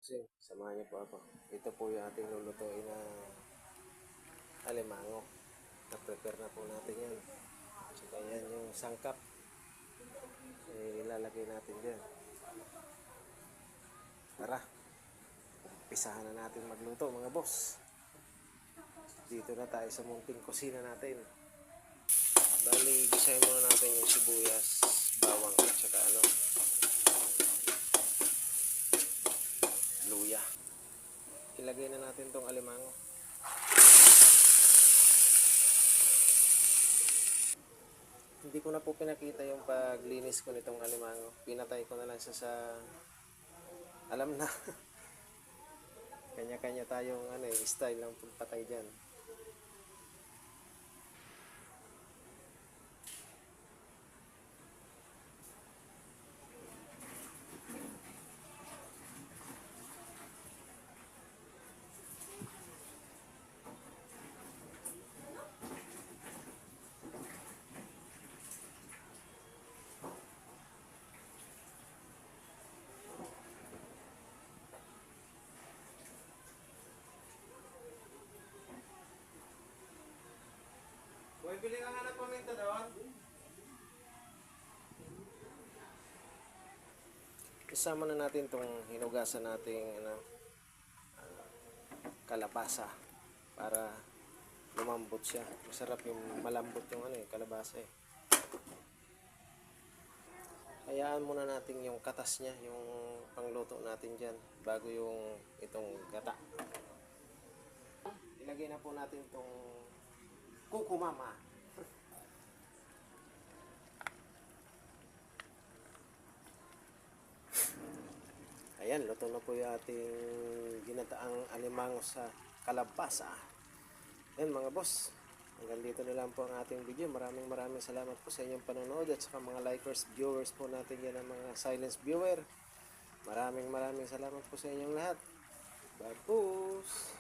Bossing, samahan niyo po ako. Ito po yung ating lulutuin na alimango. Na-prepare na po natin yan. Tsaka yan yung sangkap. Ilalagay natin dyan. Tara, pisahan na natin magluto mga boss. Dito na tayo sa munting kusina natin. Bali, gisahin muna natin yung sibuyas, bawang at saka luya. Ilagay na natin tong alimango. Hindi ko na po pinakita yung paglinis ko nitong alimango. Pinatay ko na lang siya sa alam na. Kanya-kanya tayong style ng pagpatay dyan. Boy, bili ka nga ng paminta doon. Isama na natin itong hinugasan nating kalabasa para lumambot siya. Masarap yung malambot yung kalabasa eh. Hayaan muna natin yung katas niya, yung pangluto natin dyan bago yung itong gata. Ilagay na po natin itong kukumama. Ayan, luto na po yung ating ginataang alimango sa kalabasa. Ayan mga boss, hanggang dito na lang po ang ating video. Maraming salamat po sa inyong panonood at saka mga likers, viewers po natin yan, ang mga silence viewer. Maraming salamat po sa inyong lahat. Bye-bye.